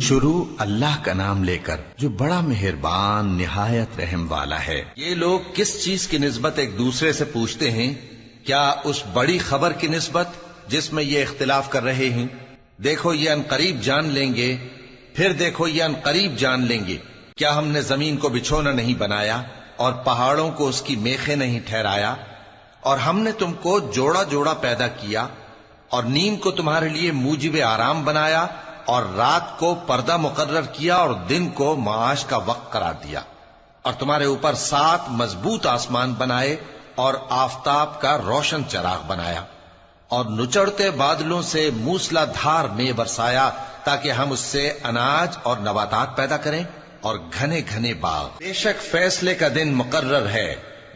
شروع اللہ کا نام لے کر جو بڑا مہربان نہایت رحم والا ہے۔ یہ لوگ کس چیز کی نسبت ایک دوسرے سے پوچھتے ہیں؟ کیا اس بڑی خبر کی نسبت جس میں یہ اختلاف کر رہے ہیں؟ دیکھو یہ انقریب جان لیں گے، پھر دیکھو یہ انقریب جان لیں گے۔ کیا ہم نے زمین کو بچھونا نہیں بنایا اور پہاڑوں کو اس کی میخیں نہیں ٹھہرایا؟ اور ہم نے تم کو جوڑا جوڑا پیدا کیا اور نیند کو تمہارے لیے موجب آرام بنایا اور رات کو پردہ مقرر کیا اور دن کو معاش کا وقت قرار دیا، اور تمہارے اوپر 7 مضبوط آسمان بنائے اور آفتاب کا روشن چراغ بنایا، اور نچڑتے بادلوں سے موسلا دھار میں برسایا تاکہ ہم اس سے اناج اور نباتات پیدا کریں اور گھنے گھنے باغ۔ بے شک فیصلے کا دن مقرر ہے،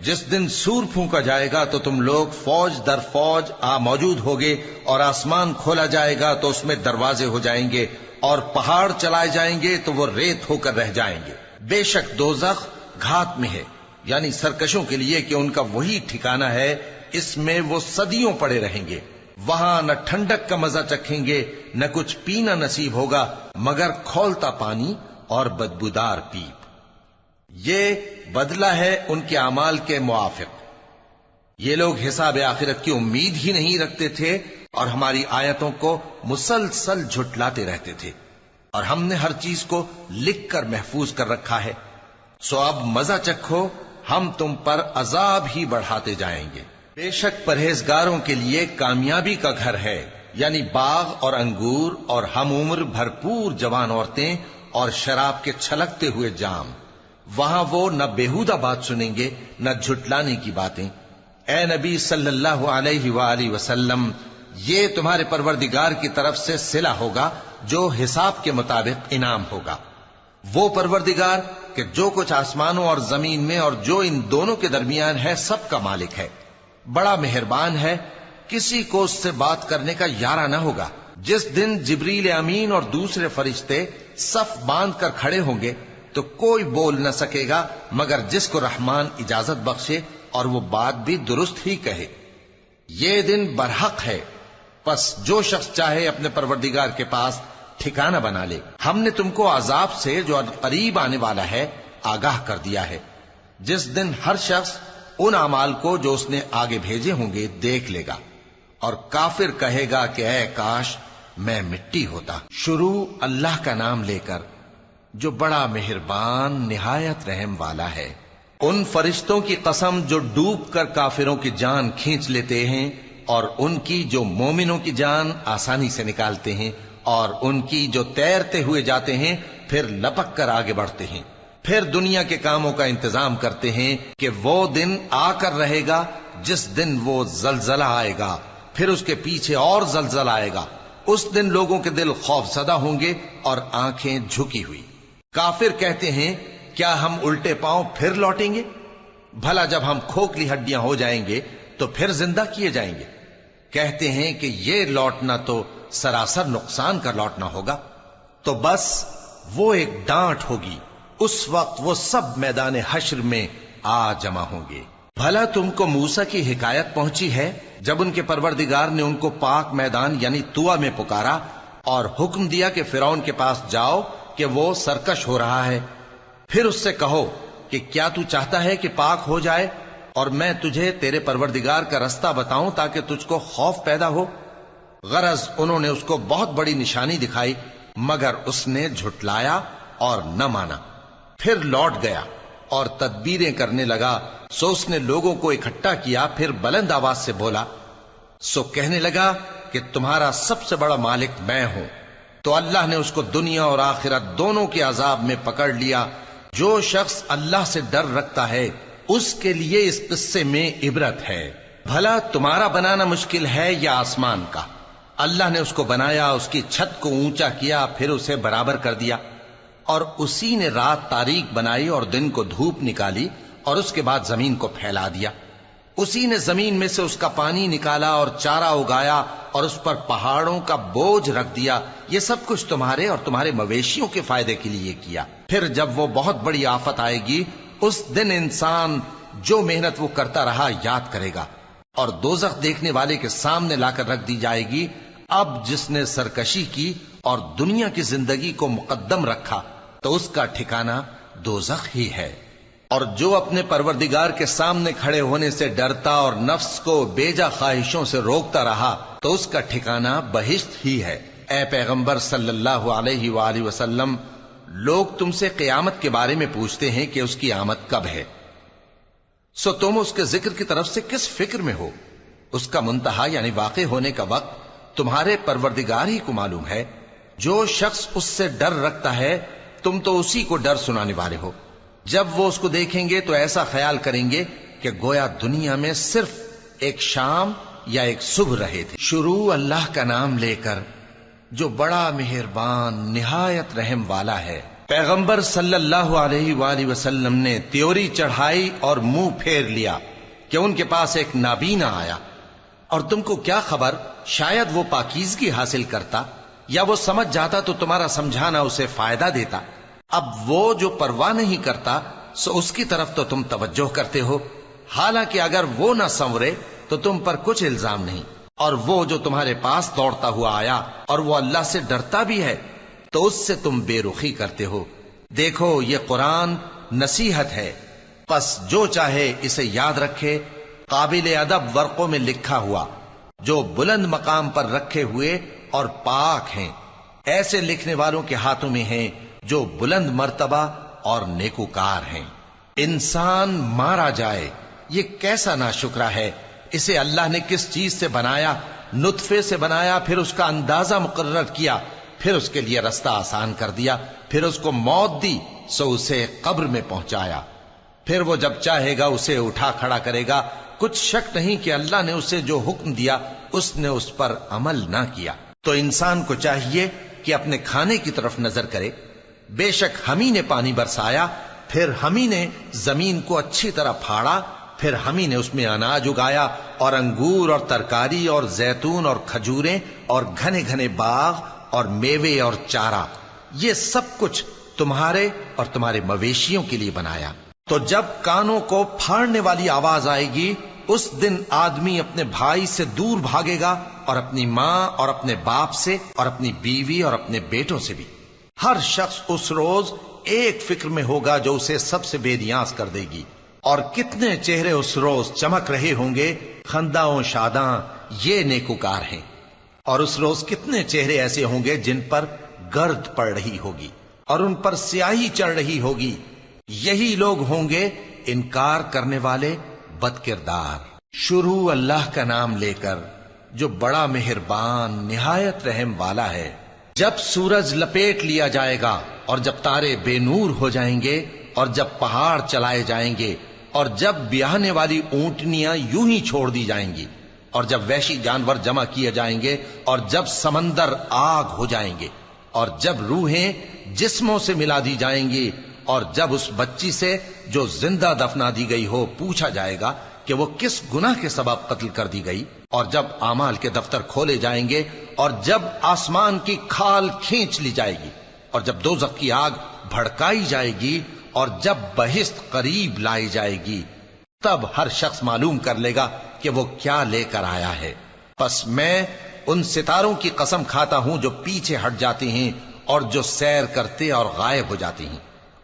جس دن سور پھونکا جائے گا تو تم لوگ فوج در فوج موجود ہوگے، اور آسمان کھولا جائے گا تو اس میں دروازے ہو جائیں گے، اور پہاڑ چلائے جائیں گے تو وہ ریت ہو کر رہ جائیں گے۔ بے شک دوزخ گھات میں ہے، یعنی سرکشوں کے لیے کہ ان کا وہی ٹھکانہ ہے، اس میں وہ صدیوں پڑے رہیں گے۔ وہاں نہ ٹھنڈک کا مزہ چکھیں گے، نہ کچھ پینا نصیب ہوگا مگر کھولتا پانی اور بدبودار پیپ۔ یہ بدلہ ہے ان کے اعمال کے موافق۔ یہ لوگ حساب آخرت کی امید ہی نہیں رکھتے تھے اور ہماری آیتوں کو مسلسل جھٹلاتے رہتے تھے، اور ہم نے ہر چیز کو لکھ کر محفوظ کر رکھا ہے۔ سو اب مزہ چکھو، ہم تم پر عذاب ہی بڑھاتے جائیں گے۔ بے شک پرہیزگاروں کے لیے کامیابی کا گھر ہے، یعنی باغ اور انگور اور ہم عمر بھرپور جوان عورتیں اور شراب کے چھلکتے ہوئے جام۔ وہاں وہ نہ بیہودہ بات سنیں گے نہ جھٹلانے کی باتیں۔ اے نبی صلی اللہ علیہ وآلہ وسلم، یہ تمہارے پروردگار کی طرف سے صلہ ہوگا جو حساب کے مطابق انعام ہوگا۔ وہ پروردگار کہ جو کچھ آسمانوں اور زمین میں اور جو ان دونوں کے درمیان ہے سب کا مالک ہے، بڑا مہربان ہے، کسی کو اس سے بات کرنے کا یارہ نہ ہوگا۔ جس دن جبریل امین اور دوسرے فرشتے صف باندھ کر کھڑے ہوں گے تو کوئی بول نہ سکے گا مگر جس کو رحمان اجازت بخشے اور وہ بات بھی درست ہی کہے۔ یہ دن برحق ہے، پس جو شخص چاہے اپنے پروردگار کے پاس ٹھکانہ بنا لے۔ ہم نے تم کو عذاب سے جو قریب آنے والا ہے آگاہ کر دیا ہے، جس دن ہر شخص ان اعمال کو جو اس نے آگے بھیجے ہوں گے دیکھ لے گا، اور کافر کہے گا کہ اے کاش میں مٹی ہوتا۔ شروع اللہ کا نام لے کر جو بڑا مہربان نہایت رحم والا ہے۔ ان فرشتوں کی قسم جو ڈوب کر کافروں کی جان کھینچ لیتے ہیں، اور ان کی جو مومنوں کی جان آسانی سے نکالتے ہیں، اور ان کی جو تیرتے ہوئے جاتے ہیں پھر لپک کر آگے بڑھتے ہیں، پھر دنیا کے کاموں کا انتظام کرتے ہیں کہ وہ دن آ کر رہے گا جس دن وہ زلزلہ آئے گا، پھر اس کے پیچھے اور زلزلہ آئے گا۔ اس دن لوگوں کے دل خوف زدہ ہوں گے اور آنکھیں جھکی ہوئی۔ کافر کہتے ہیں کیا ہم الٹے پاؤں پھر لوٹیں گے؟ بھلا جب ہم کھوکھلی ہڈیاں ہو جائیں گے تو پھر زندہ کیے جائیں گے؟ کہتے ہیں کہ یہ لوٹنا تو سراسر نقصان کا لوٹنا ہوگا۔ تو بس وہ ایک ڈانٹ ہوگی، اس وقت وہ سب میدان حشر میں آ جمع ہوں گے۔ بھلا تم کو موسیٰ کی حکایت پہنچی ہے جب ان کے پروردگار نے ان کو پاک میدان یعنی طویٰ میں پکارا اور حکم دیا کہ فرعون کے پاس جاؤ کہ وہ سرکش ہو رہا ہے، پھر اس سے کہو کہ کیا تو چاہتا ہے کہ پاک ہو جائے اور میں تجھے تیرے پروردگار کا رستہ بتاؤں تاکہ تجھ کو خوف پیدا ہو؟ غرض انہوں نے اس کو بہت بڑی نشانی دکھائی مگر اس نے جھٹلایا اور نہ مانا، پھر لوٹ گیا اور تدبیریں کرنے لگا۔ سو اس نے لوگوں کو اکٹھا کیا، پھر بلند آواز سے بولا، سو کہنے لگا کہ تمہارا سب سے بڑا مالک میں ہوں۔ تو اللہ نے اس کو دنیا اور آخرت دونوں کے عذاب میں پکڑ لیا۔ جو شخص اللہ سے ڈر رکھتا ہے اس کے لیے اس قصے میں عبرت ہے۔ بھلا تمہارا بنانا مشکل ہے یا آسمان کا؟ اللہ نے اس کو بنایا، اس کی چھت کو اونچا کیا، پھر اسے برابر کر دیا، اور اسی نے رات تاریک بنائی اور دن کو دھوپ نکالی، اور اس کے بعد زمین کو پھیلا دیا۔ اسی نے زمین میں سے اس کا پانی نکالا اور چارہ اگایا اور اس پر پہاڑوں کا بوجھ رکھ دیا۔ یہ سب کچھ تمہارے اور تمہارے مویشیوں کے فائدے کے لیے کیا۔ پھر جب وہ بہت بڑی آفت آئے گی اس دن انسان جو محنت وہ کرتا رہا یاد کرے گا، اور دوزخ دیکھنے والے کے سامنے لا کر رکھ دی جائے گی، اب جس نے سرکشی کی اور دنیا کی زندگی کو مقدم رکھا تو اس کا ٹھکانہ دوزخ ہی ہے، اور جو اپنے پروردگار کے سامنے کھڑے ہونے سے ڈرتا اور نفس کو بیجا خواہشوں سے روکتا رہا تو اس کا ٹھکانہ بہشت ہی ہے۔ اے پیغمبر صلی اللہ علیہ وآلہ وسلم، لوگ تم سے قیامت کے بارے میں پوچھتے ہیں کہ اس کی آمد کب ہے، سو تم اس کے ذکر کی طرف سے کس فکر میں ہو؟ اس کا منتہا یعنی واقع ہونے کا وقت تمہارے پروردگار ہی کو معلوم ہے۔ جو شخص اس سے ڈر رکھتا ہے تم تو اسی کو ڈر سنانے والے ہو۔ جب وہ اس کو دیکھیں گے تو ایسا خیال کریں گے کہ گویا دنیا میں صرف ایک شام یا ایک صبح رہے تھے۔ شروع اللہ کا نام لے کر جو بڑا مہربان نہایت رحم والا ہے۔ پیغمبر صلی اللہ علیہ وآلہ وسلم نے تیوری چڑھائی اور منہ پھیر لیا کہ ان کے پاس ایک نابینا آیا، اور تم کو کیا خبر، شاید وہ پاکیزگی حاصل کرتا یا وہ سمجھ جاتا تو تمہارا سمجھانا اسے فائدہ دیتا۔ اب وہ جو پرواہ نہیں کرتا سو اس کی طرف تو تم توجہ کرتے ہو، حالانکہ اگر وہ نہ سنورے تو تم پر کچھ الزام نہیں۔ اور وہ جو تمہارے پاس دوڑتا ہوا آیا اور وہ اللہ سے ڈرتا بھی ہے تو اس سے تم بے رخی کرتے ہو۔ دیکھو یہ قرآن نصیحت ہے، پس جو چاہے اسے یاد رکھے، قابل ادب ورقوں میں لکھا ہوا، جو بلند مقام پر رکھے ہوئے اور پاک ہیں، ایسے لکھنے والوں کے ہاتھوں میں ہیں جو بلند مرتبہ اور نیکوکار ہیں۔ انسان مارا جائے، یہ کیسا ناشکرا ہے، اسے اللہ نے کس چیز سے بنایا؟ نطفے سے بنایا، پھر اس کا اندازہ مقرر کیا، پھر اس کے لیے رستہ آسان کر دیا، پھر اس کو موت دی سو اسے قبر میں پہنچایا، پھر وہ جب چاہے گا اسے اٹھا کھڑا کرے گا۔ کچھ شک نہیں کہ اللہ نے اسے جو حکم دیا اس نے اس پر عمل نہ کیا۔ تو انسان کو چاہیے کہ اپنے کھانے کی طرف نظر کرے۔ بے شک ہم ہی نے پانی برسایا، پھر ہم ہی نے زمین کو اچھی طرح پھاڑا، پھر ہم ہی نے اس میں اناج اگایا اور انگور اور ترکاری اور زیتون اور کھجوریں اور گھنے گھنے باغ اور میوے اور چارہ، یہ سب کچھ تمہارے اور تمہارے مویشیوں کے لیے بنایا۔ تو جب کانوں کو پھاڑنے والی آواز آئے گی اس دن آدمی اپنے بھائی سے دور بھاگے گا، اور اپنی ماں اور اپنے باپ سے اور اپنی بیوی اور اپنے بیٹوں سے بھی۔ ہر شخص اس روز ایک فکر میں ہوگا جو اسے سب سے بے نیاز کر دے گی۔ اور کتنے چہرے اس روز چمک رہے ہوں گے، خنداں و شاداں، یہ نیکوکار ہیں۔ اور اس روز کتنے چہرے ایسے ہوں گے جن پر گرد پڑ رہی ہوگی اور ان پر سیاہی چڑھ رہی ہوگی، یہی لوگ ہوں گے انکار کرنے والے بد کردار۔ شروع اللہ کا نام لے کر جو بڑا مہربان نہایت رحم والا ہے۔ جب سورج لپیٹ لیا جائے گا اور جب تارے بے نور ہو جائیں گے اور جب پہاڑ چلائے جائیں گے اور جب بیاہنے والی اونٹنیاں یوں ہی چھوڑ دی جائیں گی اور جب وحشی جانور جمع کیے جائیں گے اور جب سمندر آگ ہو جائیں گے اور جب روحیں جسموں سے ملا دی جائیں گی اور جب اس بچی سے جو زندہ دفنا دی گئی ہو پوچھا جائے گا کہ وہ کس گناہ کے سبب قتل کر دی گئی، اور جب اعمال کے دفتر کھولے جائیں گے اور جب آسمان کی کھال کھینچ لی جائے گی اور جب دوزخ کی آگ بھڑکائی جائے گی اور جب بہشت قریب لائی جائے گی، تب ہر شخص معلوم کر لے گا کہ وہ کیا لے کر آیا ہے۔ پس میں ان ستاروں کی قسم کھاتا ہوں جو پیچھے ہٹ جاتے ہیں اور جو سیر کرتے اور غائب ہو جاتے ہیں،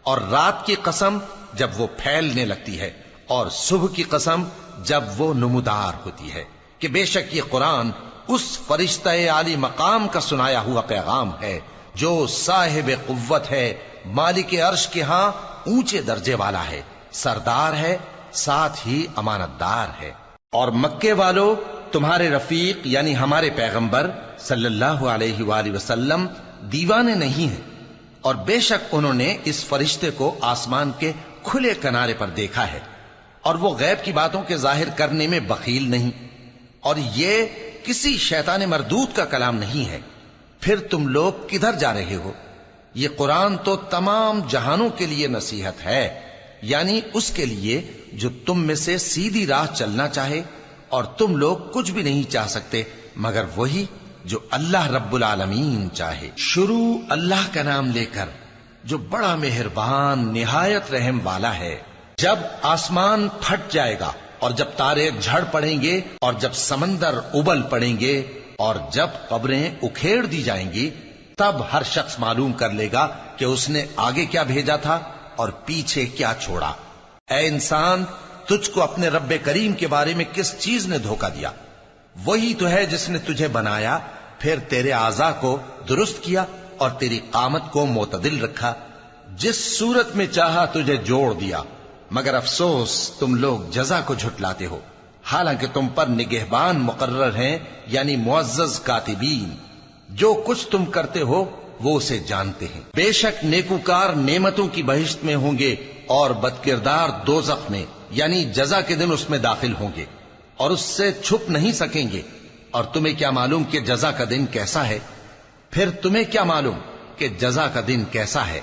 اور رات کی قسم جب وہ پھیلنے لگتی ہے، اور صبح کی قسم جب وہ نمودار ہوتی ہے، کہ بے شک یہ قرآن اس فرشتہ عالی مقام کا سنایا ہوا پیغام ہے جو صاحب قوت ہے، مالک عرش کے ہاں اونچے درجے والا ہے، سردار ہے، ساتھ ہی امانت دار ہے۔ اور مکے والو، تمہارے رفیق یعنی ہمارے پیغمبر صلی اللہ علیہ وآلہ وسلم دیوانے نہیں ہیں، اور بے شک انہوں نے اس فرشتے کو آسمان کے کھلے کنارے پر دیکھا ہے، اور وہ غیب کی باتوں کے ظاہر کرنے میں بخیل نہیں، اور یہ کسی شیطان مردود کا کلام نہیں ہے۔ پھر تم لوگ کدھر جا رہے ہو؟ یہ قرآن تو تمام جہانوں کے لیے نصیحت ہے، یعنی اس کے لیے جو تم میں سے سیدھی راہ چلنا چاہے، اور تم لوگ کچھ بھی نہیں چاہ سکتے مگر وہی جو اللہ رب العالمین چاہے۔ شروع اللہ کا نام لے کر جو بڑا مہربان نہایت رحم والا ہے۔ جب آسمان پھٹ جائے گا اور جب تارے جھڑ پڑیں گے اور جب سمندر ابل پڑیں گے اور جب قبریں اکھیڑ دی جائیں گی، تب ہر شخص معلوم کر لے گا کہ اس نے آگے کیا بھیجا تھا اور پیچھے کیا چھوڑا۔ اے انسان، تجھ کو اپنے رب کریم کے بارے میں کس چیز نے دھوکہ دیا؟ وہی تو ہے جس نے تجھے بنایا، پھر تیرے اعضاء کو درست کیا اور تیری قامت کو معتدل رکھا، جس صورت میں چاہا تجھے جوڑ دیا۔ مگر افسوس تم لوگ جزا کو جھٹلاتے ہو، حالانکہ تم پر نگہبان مقرر ہیں، یعنی معزز کاتبین۔ جو کچھ تم کرتے ہو وہ اسے جانتے ہیں۔ بے شک نیکوکار نعمتوں کی بہشت میں ہوں گے اور بدکردار دوزخ میں، یعنی جزا کے دن اس میں داخل ہوں گے اور اس سے چھپ نہیں سکیں گے۔ اور تمہیں کیا معلوم کہ جزا کا دن کیسا ہے؟ پھر تمہیں کیا معلوم کہ جزا کا دن کیسا ہے؟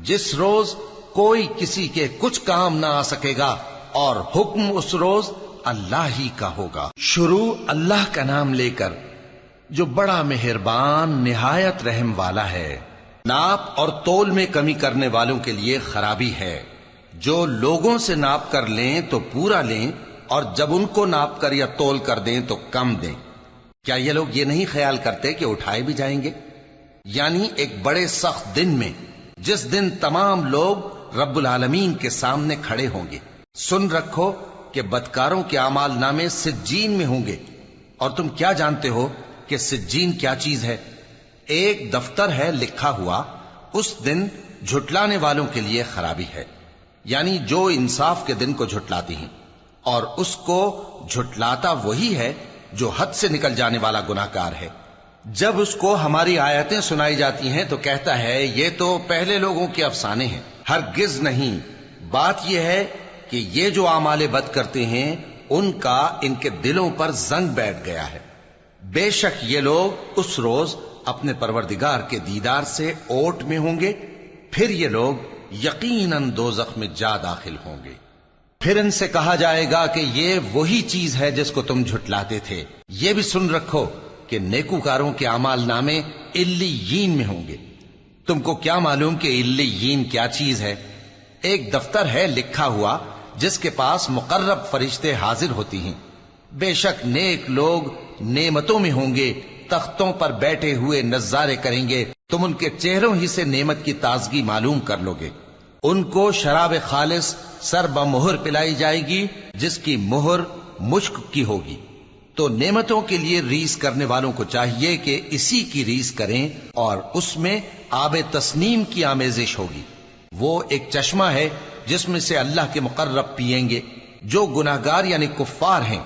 جس روز کوئی کسی کے کچھ کام نہ آ سکے گا اور حکم اس روز اللہ ہی کا ہوگا۔ شروع اللہ کا نام لے کر جو بڑا مہربان نہایت رحم والا ہے۔ ناپ اور تول میں کمی کرنے والوں کے لیے خرابی ہے۔ جو لوگوں سے ناپ کر لیں تو پورا لیں، اور جب ان کو ناپ کر یا تول کر دیں تو کم دیں۔ کیا یہ لوگ یہ نہیں خیال کرتے کہ اٹھائے بھی جائیں گے؟ یعنی ایک بڑے سخت دن میں، جس دن تمام لوگ رب العالمین کے سامنے کھڑے ہوں گے۔ سن رکھو کہ بدکاروں کے اعمال نامے سجین میں ہوں گے، اور تم کیا جانتے ہو کہ سجین کیا چیز ہے؟ ایک دفتر ہے لکھا ہوا، اس دن جھٹلانے والوں کے لیے خرابی ہے، یعنی جو انصاف کے دن کو جھٹلاتی ہیں، اور اس کو جھٹلاتا وہی ہے جو حد سے نکل جانے والا گناہگار ہے۔ جب اس کو ہماری آیتیں سنائی جاتی ہیں تو کہتا ہے یہ تو پہلے لوگوں کے افسانے ہیں۔ ہرگز نہیں، بات یہ ہے کہ یہ جو اعمال بد کرتے ہیں ان کا ان کے دلوں پر زنگ بیٹھ گیا ہے۔ بے شک یہ لوگ اس روز اپنے پروردگار کے دیدار سے اوٹ میں ہوں گے، پھر یہ لوگ یقیناً دوزخ میں جا داخل ہوں گے۔ پھر ان سے کہا جائے گا کہ یہ وہی چیز ہے جس کو تم جھٹلاتے تھے۔ یہ بھی سن رکھو کہ نیکوکاروں کے اعمال نامے علیین میں ہوں گے۔ تم کو کیا معلوم کہ علیین کیا چیز ہے؟ ایک دفتر ہے لکھا ہوا جس کے پاس مقرب فرشتے حاضر ہوتی ہیں۔ بے شک نیک لوگ نعمتوں میں ہوں گے، تختوں پر بیٹھے ہوئے نظارے کریں گے، تم ان کے چہروں ہی سے نعمت کی تازگی معلوم کر لو گے۔ ان کو شراب خالص سر بمہر پلائی جائے گی جس کی مہر مشک کی ہوگی۔ تو نعمتوں کے لیے ریس کرنے والوں کو چاہیے کہ اسی کی ریس کریں، اور اس میں آب تسنیم کی آمیزش ہوگی۔ وہ ایک چشمہ ہے جس میں سے اللہ کے مقرب پیئیں گے۔ جو گناہگار یعنی کفار ہیں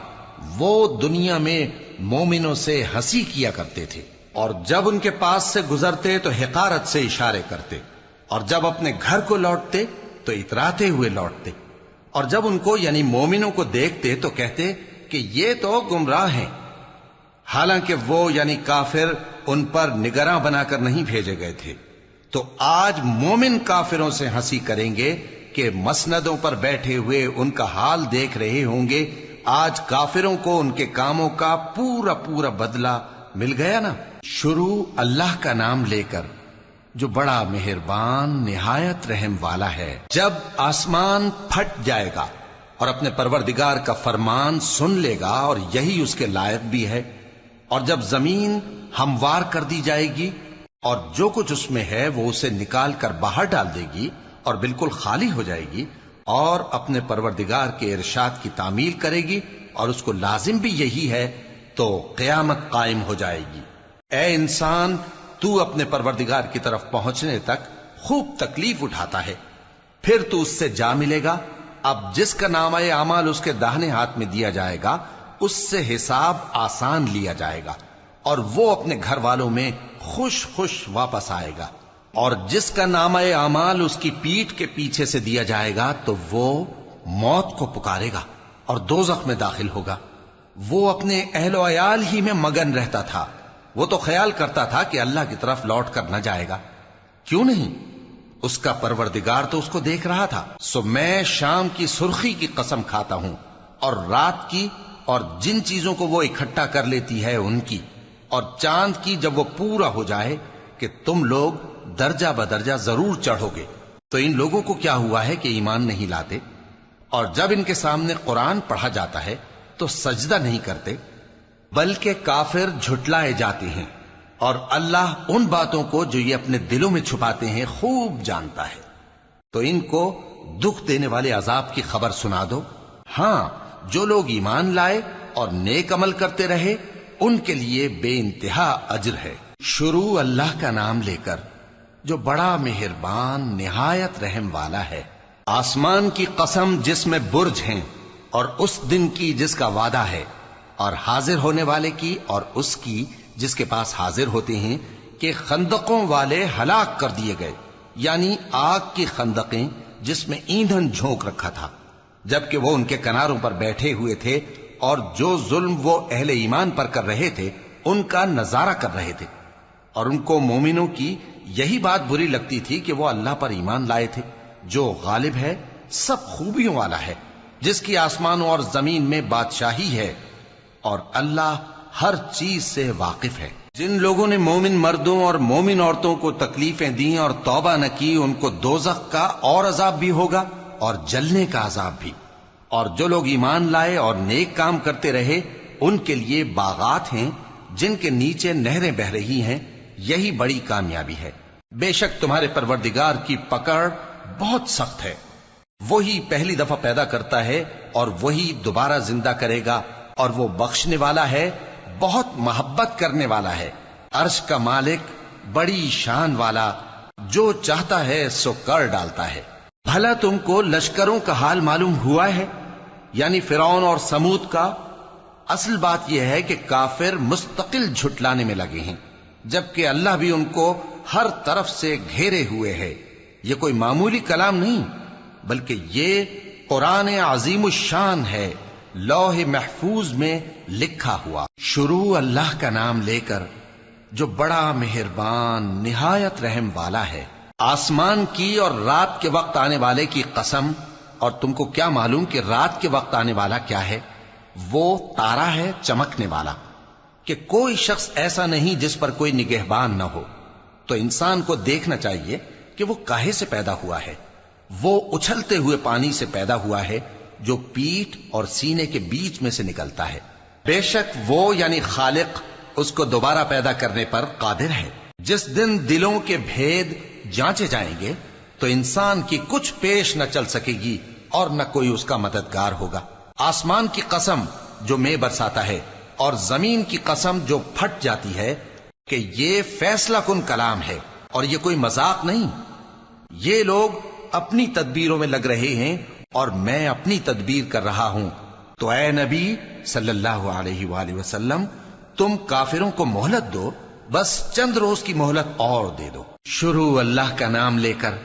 وہ دنیا میں مومنوں سے ہنسی کیا کرتے تھے، اور جب ان کے پاس سے گزرتے تو حقارت سے اشارے کرتے، اور جب اپنے گھر کو لوٹتے تو اتراتے ہوئے لوٹتے، اور جب ان کو یعنی مومنوں کو دیکھتے تو کہتے کہ یہ تو گمراہ ہیں، حالانکہ وہ یعنی کافر ان پر نگراں بنا کر نہیں بھیجے گئے تھے۔ تو آج مومن کافروں سے ہنسی کریں گے کہ مسندوں پر بیٹھے ہوئے ان کا حال دیکھ رہے ہوں گے۔ آج کافروں کو ان کے کاموں کا پورا پورا بدلہ مل گیا نا۔ شروع اللہ کا نام لے کر جو بڑا مہربان نہایت رحم والا ہے۔ جب آسمان پھٹ جائے گا اور اپنے پروردگار کا فرمان سن لے گا، اور یہی اس کے لائق بھی ہے، اور جب زمین ہموار کر دی جائے گی اور جو کچھ اس میں ہے وہ اسے نکال کر باہر ڈال دے گی اور بالکل خالی ہو جائے گی، اور اپنے پروردگار کے ارشاد کی تعمیل کرے گی، اور اس کو لازم بھی یہی ہے، تو قیامت قائم ہو جائے گی۔ اے انسان، تو اپنے پروردگار کی طرف پہنچنے تک خوب تکلیف اٹھاتا ہے، پھر تو اس سے جا ملے گا۔ اب جس کا نامہ اعمال اس کے داہنے ہاتھ میں دیا جائے گا اس سے حساب آسان لیا جائے گا، اور وہ اپنے گھر والوں میں خوش خوش واپس آئے گا۔ اور جس کا نامہ اعمال اس کی پیٹھ کے پیچھے سے دیا جائے گا تو وہ موت کو پکارے گا اور دوزخ میں داخل ہوگا۔ وہ اپنے اہل و عیال ہی میں مگن رہتا تھا، وہ تو خیال کرتا تھا کہ اللہ کی طرف لوٹ کر نہ جائے گا، کیوں نہیں؟ اس کا پروردگار تو اس کو دیکھ رہا تھا۔ سو میں شام کی سرخی کی قسم کھاتا ہوں، اور رات کی، اور جن چیزوں کو وہ اکٹھا کر لیتی ہے ان کی، اور چاند کی جب وہ پورا ہو جائے، کہ تم لوگ درجہ بدرجہ ضرور چڑھو گے۔ تو ان لوگوں کو کیا ہوا ہے کہ ایمان نہیں لاتے؟ اور جب ان کے سامنے قرآن پڑھا جاتا ہے تو سجدہ نہیں کرتے، بلکہ کافر جھٹلائے جاتے ہیں، اور اللہ ان باتوں کو جو یہ اپنے دلوں میں چھپاتے ہیں خوب جانتا ہے۔ تو ان کو دکھ دینے والے عذاب کی خبر سنا دو۔ ہاں، جو لوگ ایمان لائے اور نیک عمل کرتے رہے ان کے لیے بے انتہا اجر ہے۔ شروع اللہ کا نام لے کر جو بڑا مہربان نہایت رحم والا ہے۔ آسمان کی قسم جس میں برج ہیں، اور اس دن کی جس کا وعدہ ہے، اور حاضر ہونے والے کی اور اس کی جس کے پاس حاضر ہوتے ہیں، کہ خندقوں والے ہلاک کر دیے گئے، یعنی آگ کی خندقیں جس میں ایندھن جھونک رکھا تھا، جبکہ وہ ان کے کناروں پر بیٹھے ہوئے تھے اور جو ظلم وہ اہل ایمان پر کر رہے تھے ان کا نظارہ کر رہے تھے، اور ان کو مومنوں کی یہی بات بری لگتی تھی کہ وہ اللہ پر ایمان لائے تھے جو غالب ہے، سب خوبیوں والا ہے، جس کی آسمانوں اور زمین میں بادشاہی ہے، اور اللہ ہر چیز سے واقف ہے۔ جن لوگوں نے مومن مردوں اور مومن عورتوں کو تکلیفیں دیں اور توبہ نہ کی، ان کو دوزخ کا اور عذاب بھی ہوگا اور جلنے کا عذاب بھی، اور جو لوگ ایمان لائے اور نیک کام کرتے رہے ان کے لیے باغات ہیں جن کے نیچے نہریں بہ رہی ہیں، یہی بڑی کامیابی ہے۔ بے شک تمہارے پروردگار کی پکڑ بہت سخت ہے، وہی پہلی دفعہ پیدا کرتا ہے اور وہی دوبارہ زندہ کرے گا، اور وہ بخشنے والا ہے، بہت محبت کرنے والا ہے، عرش کا مالک، بڑی شان والا، جو چاہتا ہے سو کر ڈالتا ہے۔ بھلا تم کو لشکروں کا حال معلوم ہوا ہے، یعنی فرعون اور سمود کا؟ اصل بات یہ ہے کہ کافر مستقل جھٹلانے میں لگے ہیں، جبکہ اللہ بھی ان کو ہر طرف سے گھیرے ہوئے ہے۔ یہ کوئی معمولی کلام نہیں، بلکہ یہ قرآن عظیم الشان ہے، لوح محفوظ میں لکھا ہوا۔ شروع اللہ کا نام لے کر جو بڑا مہربان نہایت رحم والا ہے۔ آسمان کی اور رات کے وقت آنے والے کی قسم، اور تم کو کیا معلوم کہ رات کے وقت آنے والا کیا ہے؟ وہ تارا ہے چمکنے والا، کہ کوئی شخص ایسا نہیں جس پر کوئی نگہبان نہ ہو۔ تو انسان کو دیکھنا چاہیے کہ وہ کاہے سے پیدا ہوا ہے۔ وہ اچھلتے ہوئے پانی سے پیدا ہوا ہے جو پیٹھ اور سینے کے بیچ میں سے نکلتا ہے۔ بے شک وہ یعنی خالق اس کو دوبارہ پیدا کرنے پر قادر ہے۔ جس دن دلوں کے بھید جانچے جائیں گے تو انسان کی کچھ پیش نہ چل سکے گی اور نہ کوئی اس کا مددگار ہوگا۔ آسمان کی قسم جو مے برساتا ہے، اور زمین کی قسم جو پھٹ جاتی ہے، کہ یہ فیصلہ کن کلام ہے اور یہ کوئی مذاق نہیں۔ یہ لوگ اپنی تدبیروں میں لگ رہے ہیں اور میں اپنی تدبیر کر رہا ہوں۔ تو اے نبی صلی اللہ علیہ وآلہ وسلم، تم کافروں کو مہلت دو، بس چند روز کی مہلت اور دے دو۔ شروع اللہ کا نام لے کر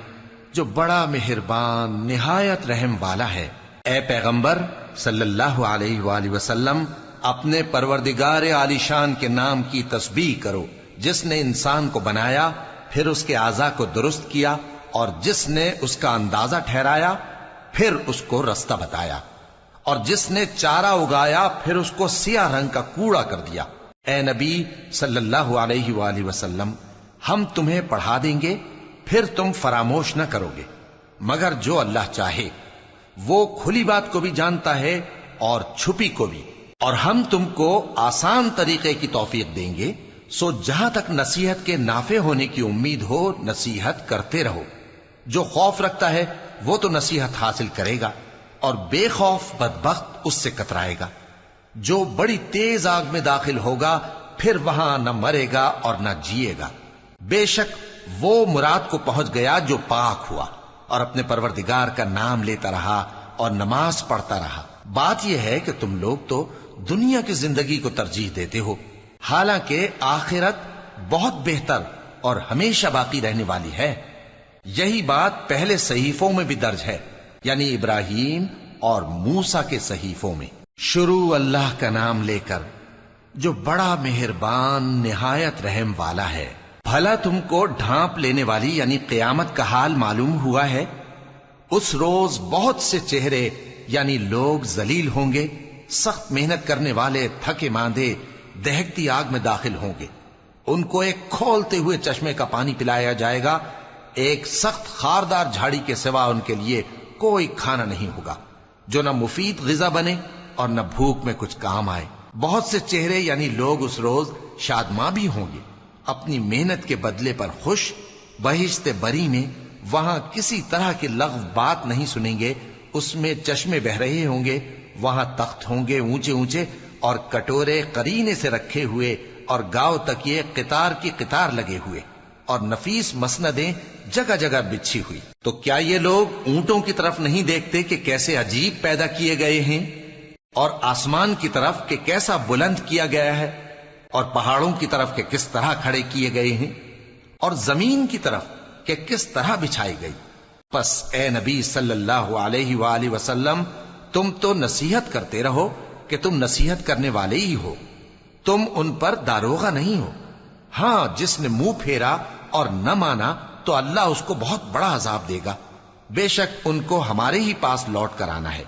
جو بڑا مہربان نہایت رحم والا ہے۔ اے پیغمبر صلی اللہ علیہ وآلہ وسلم، اپنے پروردگار عالی شان کے نام کی تسبیح کرو، جس نے انسان کو بنایا، پھر اس کے اعضاء کو درست کیا، اور جس نے اس کا اندازہ ٹھہرایا، پھر اس کو رستہ بتایا، اور جس نے چارہ اگایا، پھر اس کو سیاہ رنگ کا کوڑا کر دیا۔ اے نبی صلی اللہ علیہ وآلہ وسلم، ہم تمہیں پڑھا دیں گے، پھر تم فراموش نہ کرو گے، مگر جو اللہ چاہے۔ وہ کھلی بات کو بھی جانتا ہے اور چھپی کو بھی، اور ہم تم کو آسان طریقے کی توفیق دیں گے، سو جہاں تک نصیحت کے نافع ہونے کی امید ہو نصیحت کرتے رہو۔ جو خوف رکھتا ہے وہ تو نصیحت حاصل کرے گا، اور بے خوف بدبخت اس سے کترائے گا۔ جو بڑی تیز آگ میں داخل ہوگا، پھر وہاں نہ مرے گا اور نہ جیے گا۔ بے شک وہ مراد کو پہنچ گیا جو پاک ہوا اور اپنے پروردگار کا نام لیتا رہا اور نماز پڑھتا رہا۔ بات یہ ہے کہ تم لوگ تو دنیا کی زندگی کو ترجیح دیتے ہو، حالانکہ آخرت بہت بہتر اور ہمیشہ باقی رہنے والی ہے۔ یہی بات پہلے صحیفوں میں بھی درج ہے، یعنی ابراہیم اور موسیٰ کے صحیفوں میں۔ شروع اللہ کا نام لے کر جو بڑا مہربان نہایت رحم والا ہے۔ بھلا تم کو ڈھانپ لینے والی یعنی قیامت کا حال معلوم ہوا ہے؟ اس روز بہت سے چہرے یعنی لوگ ذلیل ہوں گے، سخت محنت کرنے والے تھکے ماندے دہکتی آگ میں داخل ہوں گے۔ ان کو ایک کھولتے ہوئے چشمے کا پانی پلایا جائے گا، ایک سخت خاردار جھاڑی کے سوا ان کے لیے کوئی کھانا نہیں ہوگا۔ جو نہ مفید غذا بنے اور نہ بھوک میں کچھ کام آئے۔ بہت سے چہرے یعنی لوگ اس روز شادماں بھی ہوں گے، اپنی محنت کے بدلے پر خوش، بہشت بری میں وہاں کسی طرح کی لغو بات نہیں سنیں گے، اس میں چشمے بہ رہے ہوں گے، وہاں تخت ہوں گے اونچے اونچے اور کٹورے قرینے سے رکھے ہوئے اور گاؤ تکیے قطار کی قطار لگے ہوئے اور نفیس مسندیں جگہ جگہ بچھی ہوئی۔ تو کیا یہ لوگ اونٹوں کی طرف نہیں دیکھتے کہ کیسے عجیب پیدا کیے گئے ہیں، اور آسمان کی طرف کہ کیسا بلند کیا گیا ہے، اور پہاڑوں کی طرف کہ کس طرح کھڑے کیے گئے ہیں، اور زمین کی طرف کہ کس طرح بچھائی گئی؟ پس اے نبی صلی اللہ علیہ وآلہ وسلم، تم تو نصیحت کرتے رہو کہ تم نصیحت کرنے والے ہی ہو، تم ان پر داروغہ نہیں ہو۔ ہاں، جس نے منہ پھیرا اور نہ مانا تو اللہ اس کو بہت بڑا عذاب دے گا، بے شک ان کو ہمارے ہی پاس لوٹ کر آنا ہے،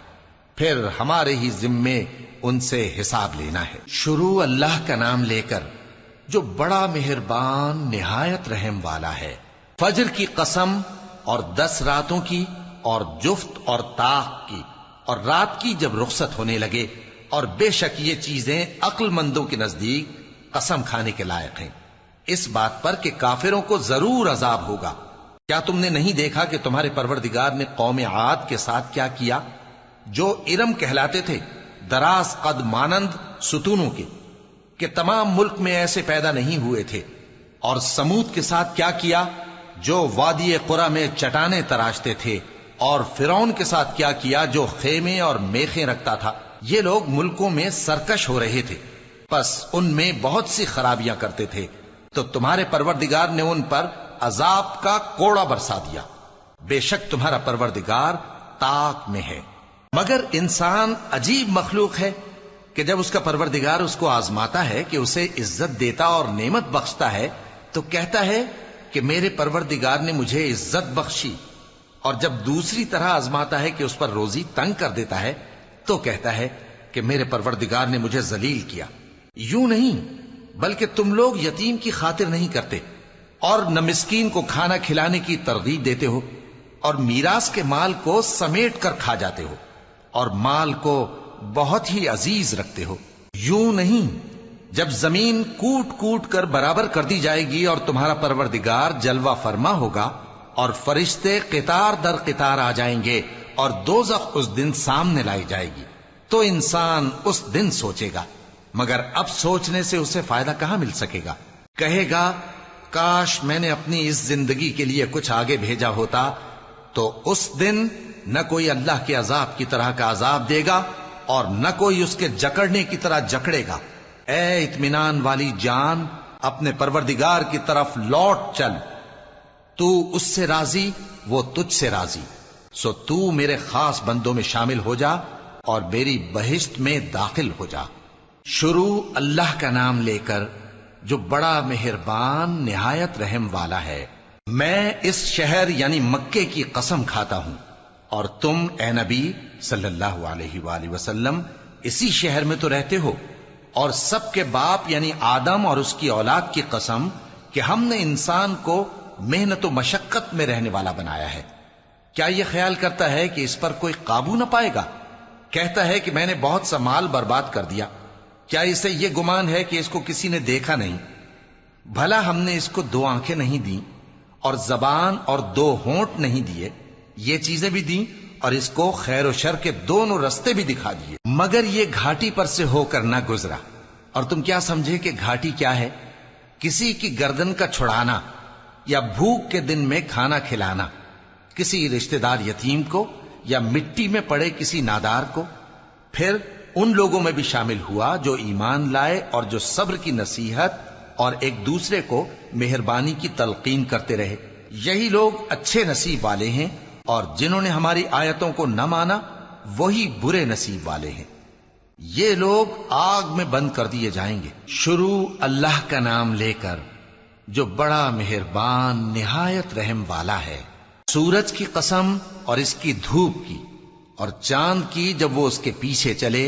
پھر ہمارے ہی ذمے ان سے حساب لینا ہے۔ شروع اللہ کا نام لے کر جو بڑا مہربان نہایت رحم والا ہے۔ فجر کی قسم اور 10 راتوں کی اور جفت اور طاق کی اور رات کی جب رخصت ہونے لگے، اور بے شک یہ چیزیں عقل مندوں کے نزدیک قسم کھانے کے لائق ہیں، اس بات پر کہ کافروں کو ضرور عذاب ہوگا۔ کیا تم نے نہیں دیکھا کہ تمہارے پروردگار نے قوم عاد کے ساتھ کیا کیا، جو ارم کہلاتے تھے، دراز قد مانند ستونوں کے، کہ تمام ملک میں ایسے پیدا نہیں ہوئے تھے؟ اور سمود کے ساتھ کیا کیا، جو وادی قرا میں چٹانیں تراشتے تھے؟ اور فرعون کے ساتھ کیا کیا، جو خیمے اور میخیں رکھتا تھا؟ یہ لوگ ملکوں میں سرکش ہو رہے تھے، پس ان میں بہت سی خرابیاں کرتے تھے، تو تمہارے پروردگار نے ان پر عذاب کا کوڑا برسا دیا۔ بے شک تمہارا پروردگار طاق میں ہے۔ مگر انسان عجیب مخلوق ہے کہ جب اس کا پروردگار اس کو آزماتا ہے کہ اسے عزت دیتا اور نعمت بخشتا ہے تو کہتا ہے کہ میرے پروردگار نے مجھے عزت بخشی، اور جب دوسری طرح آزماتا ہے کہ اس پر روزی تنگ کر دیتا ہے تو کہتا ہے کہ میرے پروردگار نے مجھے ذلیل کیا۔ یوں نہیں، بلکہ تم لوگ یتیم کی خاطر نہیں کرتے اور نہ مسکین کو کھانا کھلانے کی ترغیب دیتے ہو، اور میراث کے مال کو سمیٹ کر کھا جاتے ہو، اور مال کو بہت ہی عزیز رکھتے ہو۔ یوں نہیں، جب زمین کوٹ کوٹ کر برابر کر دی جائے گی اور تمہارا پروردگار جلوہ فرما ہوگا اور فرشتے قطار در قطار آ جائیں گے اور دوزخ اس دن سامنے لائی جائے گی، تو انسان اس دن سوچے گا، مگر اب سوچنے سے اسے فائدہ کہاں مل سکے گا؟ کہے گا کاش میں نے اپنی اس زندگی کے لیے کچھ آگے بھیجا ہوتا، تو اس دن نہ کوئی اللہ کے عذاب کی طرح کا عذاب دے گا اور نہ کوئی اس کے جکڑنے کی طرح جکڑے گا۔ اے اطمینان والی جان، اپنے پروردگار کی طرف لوٹ چل، تو اس سے راضی، وہ تجھ سے راضی، سو تو میرے خاص بندوں میں شامل ہو جا اور میری بہشت میں داخل ہو جا۔ شروع اللہ کا نام لے کر جو بڑا مہربان نہایت رحم والا ہے۔ میں اس شہر یعنی مکے کی قسم کھاتا ہوں، اور تم اے نبی صلی اللہ علیہ وآلہ وسلم اسی شہر میں تو رہتے ہو، اور سب کے باپ یعنی آدم اور اس کی اولاد کی قسم کہ ہم نے انسان کو محنت و مشقت میں رہنے والا بنایا ہے۔ کیا یہ خیال کرتا ہے کہ اس پر کوئی قابو نہ پائے گا؟ کہتا ہے کہ میں نے بہت سا مال برباد کر دیا۔ کیا اسے یہ گمان ہے کہ اس کو کسی نے دیکھا نہیں؟ بھلا ہم نے اس کو 2 آنکھیں نہیں دیں اور زبان اور 2 ہونٹ نہیں دیے؟ یہ چیزیں بھی دیں اور اس کو خیر و شر کے دونوں رستے بھی دکھا دیے، مگر یہ گھاٹی پر سے ہو کر نہ گزرا۔ اور تم کیا سمجھے کہ گھاٹی کیا ہے؟ کسی کی گردن کا چھڑانا، یا بھوک کے دن میں کھانا کھلانا، کسی رشتہ دار یتیم کو، یا مٹی میں پڑے کسی نادار کو۔ پھر ان لوگوں میں بھی شامل ہوا جو ایمان لائے اور جو صبر کی نصیحت اور ایک دوسرے کو مہربانی کی تلقین کرتے رہے۔ یہی لوگ اچھے نصیب والے ہیں، اور جنہوں نے ہماری آیتوں کو نہ مانا وہی برے نصیب والے ہیں۔ یہ لوگ آگ میں بند کر دیے جائیں گے۔ شروع اللہ کا نام لے کر جو بڑا مہربان نہایت رحم والا ہے۔ سورج کی قسم اور اس کی دھوپ کی، اور چاند کی جب وہ اس کے پیچھے چلے،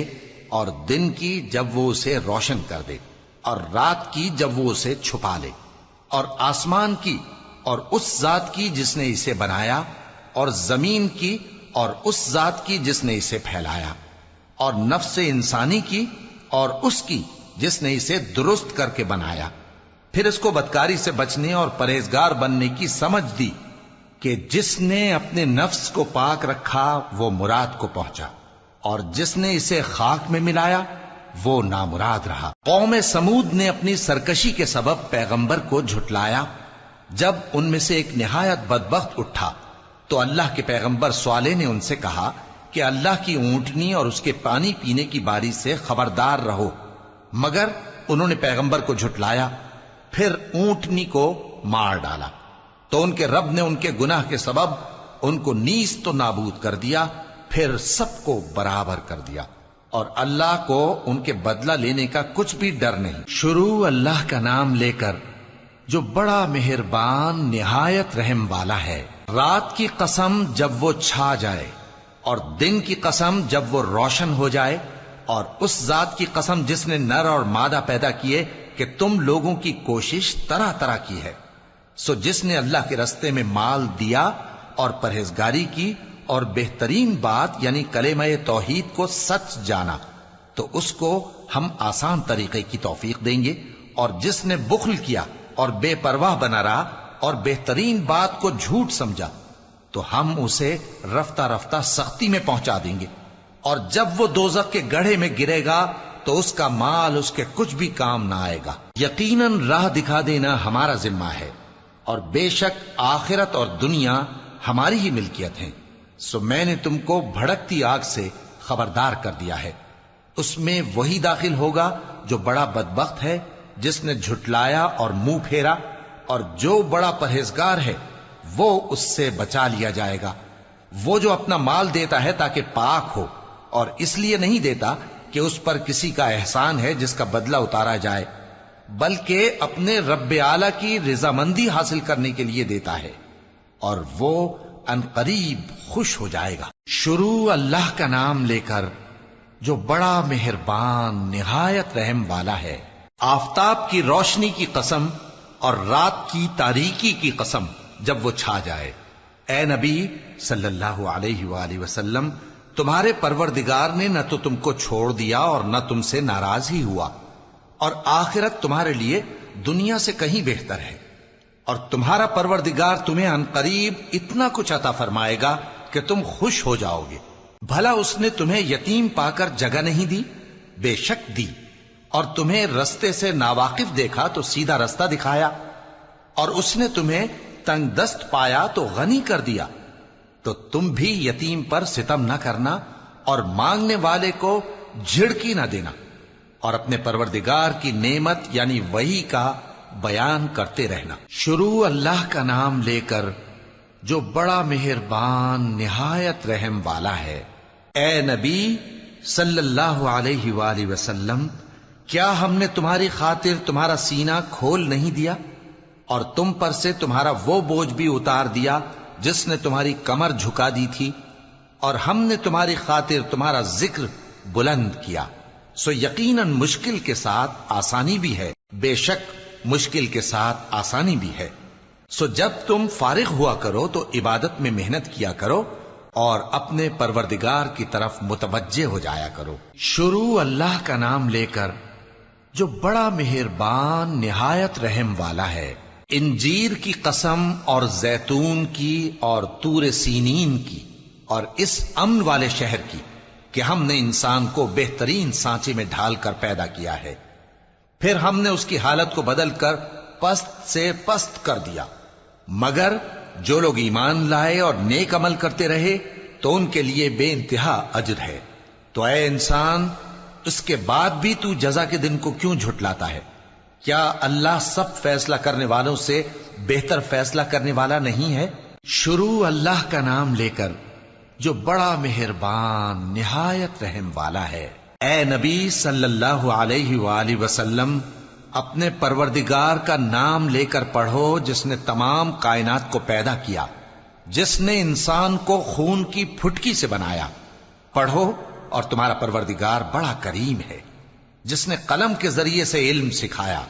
اور دن کی جب وہ اسے روشن کر دے، اور رات کی جب وہ اسے چھپا لے، اور آسمان کی اور اس ذات کی جس نے اسے بنایا، اور زمین کی اور اس ذات کی جس نے اسے پھیلایا، اور نفس انسانی کی اور اس کی جس نے اسے درست کر کے بنایا، پھر اس کو بدکاری سے بچنے اور پرہیزگار بننے کی سمجھ دی کہ جس نے اپنے نفس کو پاک رکھا وہ مراد کو پہنچا، اور جس نے اسے خاک میں ملایا وہ نامراد رہا۔ قوم سمود نے اپنی سرکشی کے سبب پیغمبر کو جھٹلایا۔ جب ان میں سے ایک نہایت بدبخت اٹھا تو اللہ کے پیغمبر صالح نے ان سے کہا کہ اللہ کی اونٹنی اور اس کے پانی پینے کی باری سے خبردار رہو، مگر انہوں نے پیغمبر کو جھٹلایا، پھر اونٹنی کو مار ڈالا تو ان کے رب نے ان کے گناہ کے سبب ان کو نیست و نابود کر دیا، پھر سب کو برابر کر دیا، اور اللہ کو ان کے بدلہ لینے کا کچھ بھی ڈر نہیں۔ شروع اللہ کا نام لے کر جو بڑا مہربان نہایت رحم والا ہے۔ رات کی قسم جب وہ چھا جائے، اور دن کی قسم جب وہ روشن ہو جائے، اور اس ذات کی قسم جس نے نر اور مادہ پیدا کیے کہ تم لوگوں کی کوشش طرح طرح کی ہے۔ سو جس نے اللہ کے رستے میں مال دیا اور پرہیزگاری کی اور بہترین بات یعنی کلمہ توحید کو سچ جانا، تو اس کو ہم آسان طریقے کی توفیق دیں گے، اور جس نے بخل کیا اور بے پرواہ بنا رہا اور بہترین بات کو جھوٹ سمجھا، تو ہم اسے رفتہ رفتہ سختی میں پہنچا دیں گے، اور جب وہ دوزخ کے گڑھے میں گرے گا تو اس کا مال اس کے کچھ بھی کام نہ آئے گا۔ یقیناً راہ دکھا دینا ہمارا ذمہ ہے، اور بے شک آخرت اور دنیا ہماری ہی ملکیت ہیں۔ سو میں نے تم کو بھڑکتی آگ سے خبردار کر دیا ہے، اس میں وہی داخل ہوگا جو بڑا بدبخت ہے، جس نے جھٹلایا اور منہ پھیرا، اور جو بڑا پرہیزگار ہے وہ اس سے بچا لیا جائے گا۔ وہ جو اپنا مال دیتا ہے تاکہ پاک ہو، اور اس لیے نہیں دیتا کہ اس پر کسی کا احسان ہے جس کا بدلہ اتارا جائے، بلکہ اپنے رب اعلی کی رضامندی حاصل کرنے کے لیے دیتا ہے، اور وہ ان قریب خوش ہو جائے گا۔ شروع اللہ کا نام لے کر جو بڑا مہربان نہایت رحم والا ہے۔ آفتاب کی روشنی کی قسم اور رات کی تاریکی کی قسم جب وہ چھا جائے۔ اے نبی صلی اللہ علیہ وآلہ وسلم، تمہارے پروردگار نے نہ تو تم کو چھوڑ دیا اور نہ تم سے ناراض ہی ہوا، اور آخرت تمہارے لیے دنیا سے کہیں بہتر ہے، اور تمہارا پروردگار تمہیں عنقریب اتنا کچھ عطا فرمائے گا کہ تم خوش ہو جاؤ گے۔ بھلا اس نے تمہیں یتیم پا کر جگہ نہیں دی؟ بے شک دی، اور تمہیں رستے سے ناواقف دیکھا تو سیدھا رستہ دکھایا، اور اس نے تمہیں تنگ دست پایا تو غنی کر دیا۔ تو تم بھی یتیم پر ستم نہ کرنا، اور مانگنے والے کو جھڑکی نہ دینا، اور اپنے پروردگار کی نعمت یعنی وحی کا بیان کرتے رہنا۔ شروع اللہ کا نام لے کر جو بڑا مہربان نہایت رحم والا ہے۔ اے نبی صلی اللہ علیہ وآلہ وسلم، کیا ہم نے تمہاری خاطر تمہارا سینہ کھول نہیں دیا، اور تم پر سے تمہارا وہ بوجھ بھی اتار دیا جس نے تمہاری کمر جھکا دی تھی، اور ہم نے تمہاری خاطر تمہارا ذکر بلند کیا۔ سو یقیناً مشکل کے ساتھ آسانی بھی ہے، بے شک مشکل کے ساتھ آسانی بھی ہے۔ سو جب تم فارغ ہوا کرو تو عبادت میں محنت کیا کرو، اور اپنے پروردگار کی طرف متوجہ ہو جایا کرو۔ شروع اللہ کا نام لے کر جو بڑا مہربان نہایت رحم والا ہے۔ انجیر کی قسم، اور زیتون کی، اور طور سینین کی، اور اس امن والے شہر کی کہ ہم نے انسان کو بہترین سانچے میں ڈھال کر پیدا کیا ہے، پھر ہم نے اس کی حالت کو بدل کر پست سے پست کر دیا، مگر جو لوگ ایمان لائے اور نیک عمل کرتے رہے تو ان کے لیے بے انتہا اجر ہے۔ تو اے انسان، اس کے بعد بھی تو جزا کے دن کو کیوں جھٹلاتا ہے؟ کیا اللہ سب فیصلہ کرنے والوں سے بہتر فیصلہ کرنے والا نہیں ہے؟ شروع اللہ کا نام لے کر جو بڑا مہربان نہایت رحم والا ہے۔ اے نبی صلی اللہ علیہ وآلہ وسلم، اپنے پروردگار کا نام لے کر پڑھو جس نے تمام کائنات کو پیدا کیا، جس نے انسان کو خون کی پھٹکی سے بنایا۔ پڑھو، اور تمہارا پروردگار بڑا کریم ہے، جس نے قلم کے ذریعے سے علم سکھایا،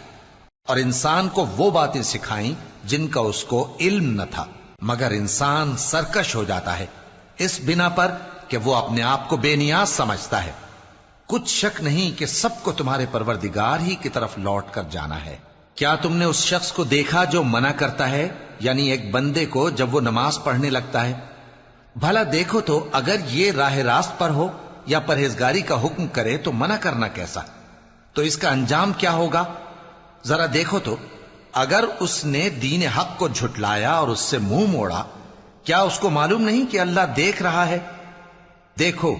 اور انسان کو وہ باتیں سکھائیں جن کا اس کو علم نہ تھا، مگر انسان سرکش ہو جاتا ہے اس بنا پر کہ وہ اپنے آپ کو بے نیاز سمجھتا ہے۔ کچھ شک نہیں کہ سب کو تمہارے پروردگار ہی کی طرف لوٹ کر جانا ہے۔ کیا تم نے اس شخص کو دیکھا جو منع کرتا ہے، یعنی ایک بندے کو جب وہ نماز پڑھنے لگتا ہے؟ بھلا دیکھو تو اگر یہ راہ راست پر ہو یا پرہیزگاری کا حکم کرے تو منع کرنا کیسا؟ تو اس کا انجام کیا ہوگا؟ ذرا دیکھو تو اگر اس نے دین حق کو جھٹلایا اور اس سے منہ موڑا، کیا اس کو معلوم نہیں کہ اللہ دیکھ رہا ہے؟ دیکھو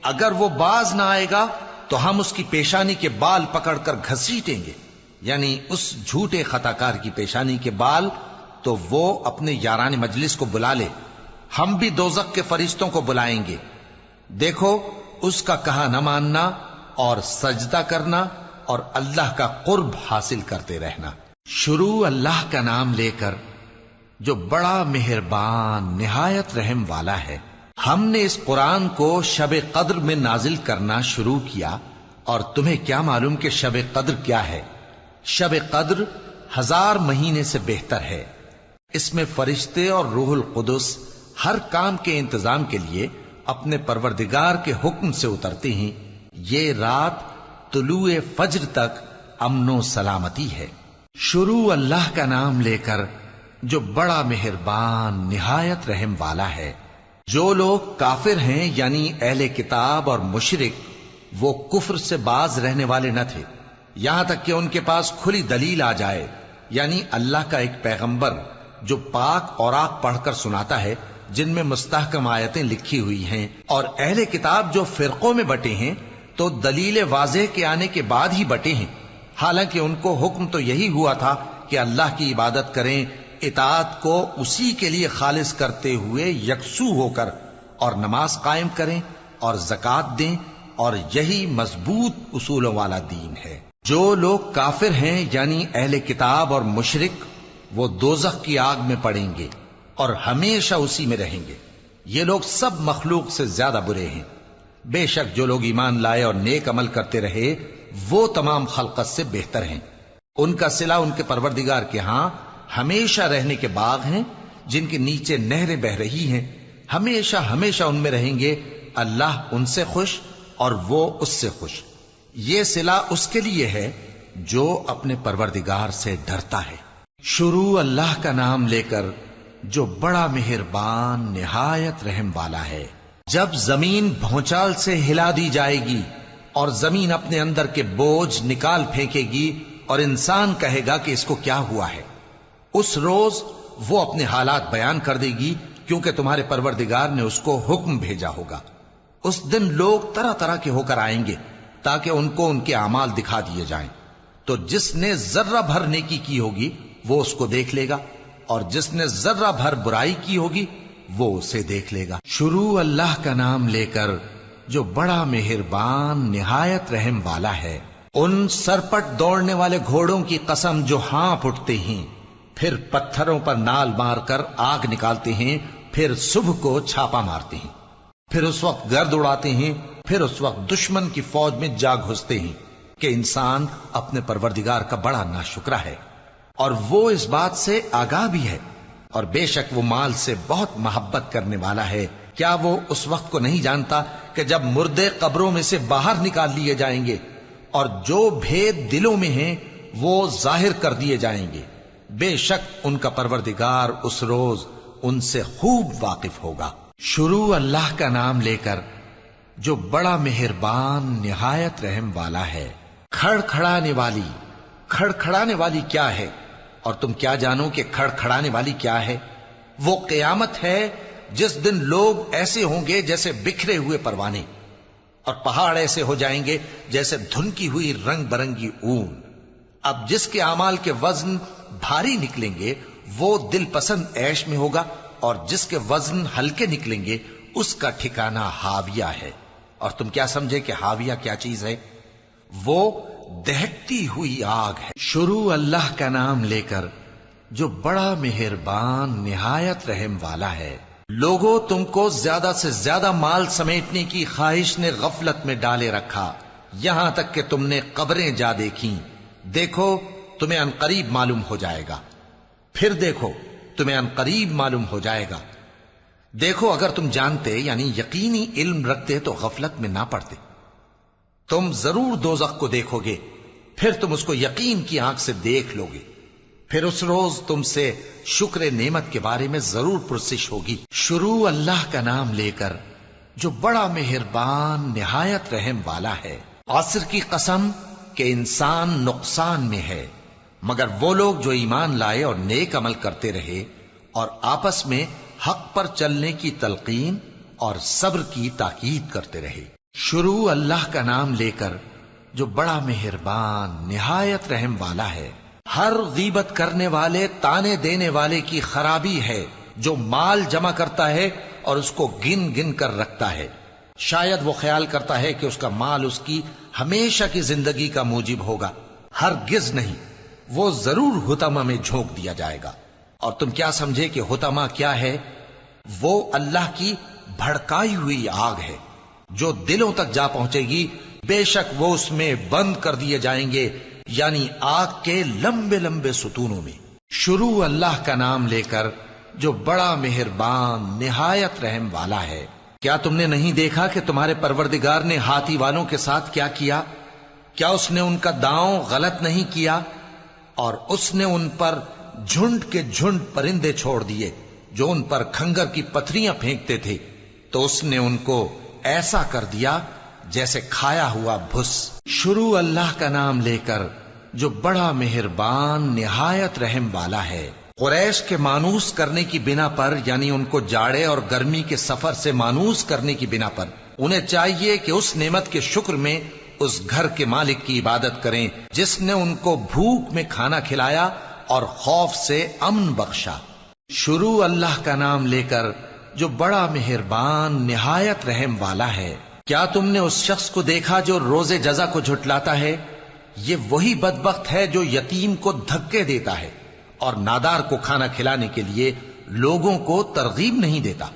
اگر وہ باز نہ آئے گا تو ہم اس کی پیشانی کے بال پکڑ کر گھسیٹیں گے، یعنی اس جھوٹے خطا کار کی پیشانی کے بال، تو وہ اپنے یاران مجلس کو بلا لے، ہم بھی دوزخ کے فرشتوں کو بلائیں گے۔ دیکھو اس کا کہا نہ ماننا اور سجدہ کرنا اور اللہ کا قرب حاصل کرتے رہنا۔ شروع اللہ کا نام لے کر جو بڑا مہربان نہایت رحم والا ہے۔ ہم نے اس قرآن کو شب قدر میں نازل کرنا شروع کیا، اور تمہیں کیا معلوم کہ شب قدر کیا ہے؟ شب قدر 1000 مہینے سے بہتر ہے۔ اس میں فرشتے اور روح القدس ہر کام کے انتظام کے لیے اپنے پروردگار کے حکم سے اترتے ہیں۔ یہ رات طلوع فجر تک امن و سلامتی ہے۔ شروع اللہ کا نام لے کر جو بڑا مہربان نہایت رحم والا ہے۔ جو لوگ کافر ہیں یعنی اہل کتاب اور مشرک، وہ کفر سے باز رہنے والے نہ تھے یہاں تک کہ ان کے پاس کھلی دلیل آ جائے، یعنی اللہ کا ایک پیغمبر جو پاک اوراق پڑھ کر سناتا ہے جن میں مستحکم آیتیں لکھی ہوئی ہیں، اور اہل کتاب جو فرقوں میں بٹے ہیں تو دلیل واضح کے آنے کے بعد ہی بٹے ہیں، حالانکہ ان کو حکم تو یہی ہوا تھا کہ اللہ کی عبادت کریں، اطاعت کو اسی کے لیے خالص کرتے ہوئے یکسو ہو کر، اور نماز قائم کریں اور زکوٰۃ دیں، اور یہی مضبوط اصولوں والا دین ہے۔ جو لوگ کافر ہیں یعنی اہل کتاب اور مشرک، وہ دوزخ کی آگ میں پڑیں گے اور ہمیشہ اسی میں رہیں گے۔ یہ لوگ سب مخلوق سے زیادہ برے ہیں۔ بے شک جو لوگ ایمان لائے اور نیک عمل کرتے رہے وہ تمام خلقت سے بہتر ہیں۔ ان کا صلہ ان کے پروردگار کے ہاں ہمیشہ رہنے کے باغ ہیں جن کے نیچے نہریں بہ رہی ہیں، ہمیشہ ہمیشہ ان میں رہیں گے۔ اللہ ان سے خوش اور وہ اس سے خوش۔ یہ صلہ اس کے لیے ہے جو اپنے پروردگار سے ڈرتا ہے۔ شروع اللہ کا نام لے کر جو بڑا مہربان نہایت رحم والا ہے۔ جب زمین بھونچال سے ہلا دی جائے گی اور زمین اپنے اندر کے بوجھ نکال پھینکے گی اور انسان کہے گا کہ اس کو کیا ہوا ہے، اس روز وہ اپنے حالات بیان کر دے گی، کیونکہ تمہارے پروردگار نے اس کو حکم بھیجا ہوگا۔ اس دن لوگ طرح طرح کے ہو کر آئیں گے تاکہ ان کو ان کے اعمال دکھا دیے جائیں، تو جس نے ذرہ بھر نیکی کی ہوگی وہ اس کو دیکھ لے گا، اور جس نے ذرہ بھر برائی کی ہوگی وہ اسے دیکھ لے گا۔ شروع اللہ کا نام لے کر جو بڑا مہربان نہایت رحم والا ہے۔ ان سرپٹ دوڑنے والے گھوڑوں کی قسم جو ہانپ اٹھتے ہیں، پھر پتھروں پر نال مار کر آگ نکالتے ہیں، پھر صبح کو چھاپا مارتے ہیں، پھر اس وقت گرد اڑاتے ہیں، پھر اس وقت دشمن کی فوج میں جا گھستے ہیں کہ انسان اپنے پروردگار کا بڑا ناشکرا ہے، اور وہ اس بات سے آگاہ بھی ہے، اور بے شک وہ مال سے بہت محبت کرنے والا ہے۔ کیا وہ اس وقت کو نہیں جانتا کہ جب مردے قبروں میں سے باہر نکال لیے جائیں گے اور جو بھید دلوں میں ہیں وہ ظاہر کر دیے جائیں گے، بے شک ان کا پروردگار اس روز ان سے خوب واقف ہوگا۔ شروع اللہ کا نام لے کر جو بڑا مہربان نہایت رحم والا ہے۔ کھڑکھڑانے والی، کھڑکھڑانے والی کیا ہے؟ اور تم کیا جانو کہ کھڑکھڑانے والی کیا ہے؟ وہ قیامت ہے جس دن لوگ ایسے ہوں گے جیسے بکھرے ہوئے پروانے، اور پہاڑ ایسے ہو جائیں گے جیسے دھنکی ہوئی رنگ برنگی اون۔ اب جس کے اعمال کے وزن بھاری نکلیں گے وہ دل پسند عیش میں ہوگا، اور جس کے وزن ہلکے نکلیں گے اس کا ٹھکانہ ہاویہ ہے۔ اور تم کیا سمجھے کہ ہاویہ کیا چیز ہے؟ وہ دہکتی ہوئی آگ ہے۔ شروع اللہ کا نام لے کر جو بڑا مہربان نہایت رحم والا ہے۔ لوگوں، تم کو زیادہ سے زیادہ مال سمیٹنے کی خواہش نے غفلت میں ڈالے رکھا، یہاں تک کہ تم نے قبریں جا دیکھیں۔ دیکھو تمہیں عنقریب معلوم ہو جائے گا، پھر دیکھو تمہیں عنقریب معلوم ہو جائے گا۔ دیکھو اگر تم جانتے یعنی یقینی علم رکھتے تو غفلت میں نہ پڑتے. تم ضرور دوزخ کو دیکھو گے، پھر تم اس کو یقین کی آنکھ سے دیکھ لو گے. پھر اس روز تم سے شکر نعمت کے بارے میں ضرور پرسش ہوگی. شروع اللہ کا نام لے کر جو بڑا مہربان نہایت رحم والا ہے. عصر کی قسم کہ انسان نقصان میں ہے مگر وہ لوگ جو ایمان لائے اور نیک عمل کرتے رہے اور آپس میں حق پر چلنے کی تلقین اور صبر کی تاکید کرتے رہے. شروع اللہ کا نام لے کر جو بڑا مہربان نہایت رحم والا ہے. ہر غیبت کرنے والے تانے دینے والے کی خرابی ہے جو مال جمع کرتا ہے اور اس کو گن گن کر رکھتا ہے. شاید وہ خیال کرتا ہے کہ اس کا مال اس کی ہمیشہ کی زندگی کا موجب ہوگا. ہرگز نہیں، وہ ضرور حطمہ میں جھونک دیا جائے گا. اور تم کیا سمجھے کہ حطمہ کیا ہے؟ وہ اللہ کی بھڑکائی ہوئی آگ ہے جو دلوں تک جا پہنچے گی. بے شک وہ اس میں بند کر دیے جائیں گے، یعنی آگ کے لمبے لمبے ستونوں میں. شروع اللہ کا نام لے کر جو بڑا مہربان نہایت رحم والا ہے. کیا تم نے نہیں دیکھا کہ تمہارے پروردگار نے ہاتھی والوں کے ساتھ کیا کیا؟ کیا اس نے ان کا داؤں غلط نہیں کیا؟ اور اس نے ان پر جھنڈ کے جھنڈ پرندے چھوڑ دیے جو ان پر کھنگر کی پتھریاں پھینکتے تھے، تو اس نے ان کو ایسا کر دیا جیسے کھایا ہوا بھس. شروع اللہ کا نام لے کر جو بڑا مہربان نہایت رحم والا ہے. قریش کے مانوس کرنے کی بنا پر، یعنی ان کو جاڑے اور گرمی کے سفر سے مانوس کرنے کی بنا پر، انہیں چاہیے کہ اس نعمت کے شکر میں اس گھر کے مالک کی عبادت کریں جس نے ان کو بھوک میں کھانا کھلایا اور خوف سے امن بخشا. شروع اللہ کا نام لے کر جو بڑا مہربان نہایت رحم والا ہے. کیا تم نے اس شخص کو دیکھا جو روز جزا کو جھٹلاتا ہے؟ یہ وہی بدبخت ہے جو یتیم کو دھکے دیتا ہے اور نادار کو کھانا کھلانے کے لیے لوگوں کو ترغیب نہیں دیتا.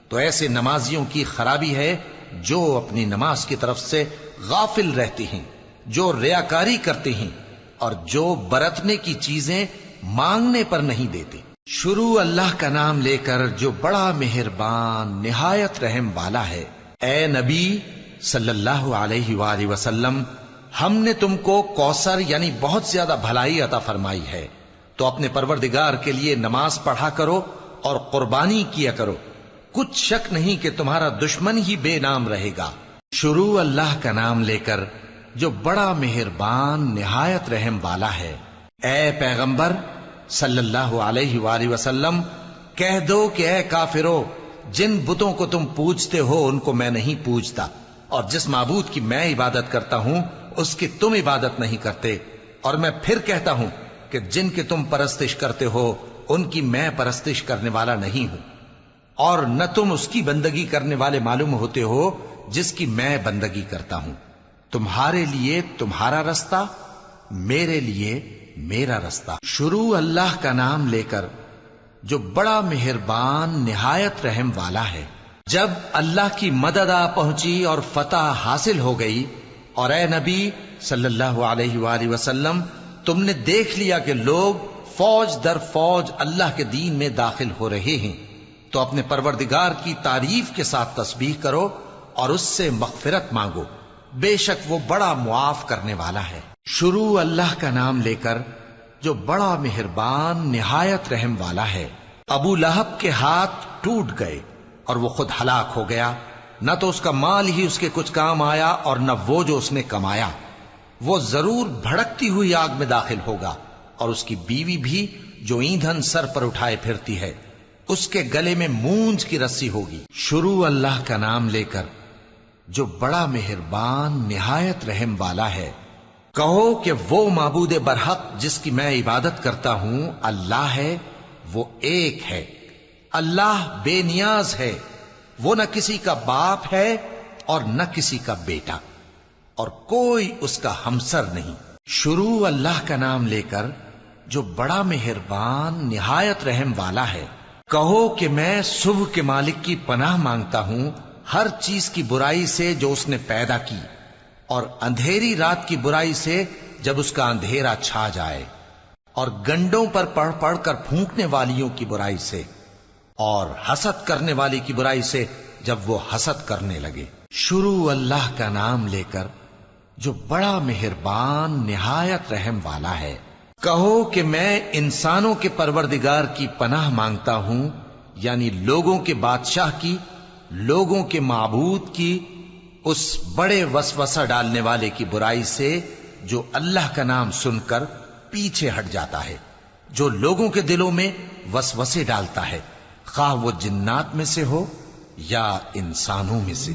تو ایسے نمازیوں کی خرابی ہے جو اپنی نماز کی طرف سے غافل رہتے ہیں، جو ریاکاری کرتے ہیں اور جو برتنے کی چیزیں مانگنے پر نہیں دیتے. شروع اللہ کا نام لے کر جو بڑا مہربان نہایت رحم والا ہے. اے نبی صلی اللہ علیہ وآلہ وسلم، ہم نے تم کو کوثر یعنی بہت زیادہ بھلائی عطا فرمائی ہے، تو اپنے پروردگار کے لیے نماز پڑھا کرو اور قربانی کیا کرو. کچھ شک نہیں کہ تمہارا دشمن ہی بے نام رہے گا. شروع اللہ کا نام لے کر جو بڑا مہربان نہایت رحم والا ہے. اے پیغمبر صلی اللہ علیہ وآلہ وسلم، کہہ دو کہ اے کافرو، جن بتوں کو تم پوجتے ہو ان کو میں نہیں پوجتا، اور جس معبود کی میں عبادت کرتا ہوں اس کی تم عبادت نہیں کرتے. اور میں پھر کہتا ہوں کہ جن کی تم پرستش کرتے ہو ان کی میں پرستش کرنے والا نہیں ہوں، اور نہ تم اس کی بندگی کرنے والے معلوم ہوتے ہو جس کی میں بندگی کرتا ہوں. تمہارے لیے تمہارا رستہ، میرے لیے میرا رستہ. شروع اللہ کا نام لے کر جو بڑا مہربان نہایت رحم والا ہے. جب اللہ کی مدد آ پہنچی اور فتح حاصل ہو گئی، اور اے نبی صلی اللہ علیہ وآلہ وسلم، تم نے دیکھ لیا کہ لوگ فوج در فوج اللہ کے دین میں داخل ہو رہے ہیں، تو اپنے پروردگار کی تعریف کے ساتھ تسبیح کرو اور اس سے مغفرت مانگو، بے شک وہ بڑا معاف کرنے والا ہے. شروع اللہ کا نام لے کر جو بڑا مہربان نہایت رحم والا ہے. ابو لہب کے ہاتھ ٹوٹ گئے اور وہ خود ہلاک ہو گیا، نہ تو اس کا مال ہی اس کے کچھ کام آیا اور نہ وہ جو اس نے کمایا. وہ ضرور بھڑکتی ہوئی آگ میں داخل ہوگا، اور اس کی بیوی بھی جو ایندھن سر پر اٹھائے پھرتی ہے، اس کے گلے میں مونج کی رسی ہوگی. شروع اللہ کا نام لے کر جو بڑا مہربان نہایت رحم والا ہے. کہو کہ وہ معبود برحق جس کی میں عبادت کرتا ہوں اللہ ہے، وہ ایک ہے. اللہ بے نیاز ہے، وہ نہ کسی کا باپ ہے اور نہ کسی کا بیٹا، اور کوئی اس کا ہمسر نہیں. شروع اللہ کا نام لے کر جو بڑا مہربان نہایت رحم والا ہے. کہو کہ میں صبح کے مالک کی پناہ مانگتا ہوں ہر چیز کی برائی سے جو اس نے پیدا کی، اور اندھیری رات کی برائی سے جب اس کا اندھیرا چھا جائے، اور گنڈوں پر پڑھ پڑھ کر پھونکنے والیوں کی برائی سے، اور حسد کرنے والے کی برائی سے جب وہ حسد کرنے لگے۔ شروع اللہ کا نام لے کر جو بڑا مہربان نہایت رحم والا ہے۔ کہو کہ میں انسانوں کے پروردگار کی پناہ مانگتا ہوں، یعنی لوگوں کے بادشاہ کی، لوگوں کے معبود کی، اس بڑے وسوسہ ڈالنے والے کی برائی سے جو اللہ کا نام سن کر پیچھے ہٹ جاتا ہے، جو لوگوں کے دلوں میں وسوسے ڈالتا ہے، خواہ وہ جنات میں سے ہو یا انسانوں میں سے۔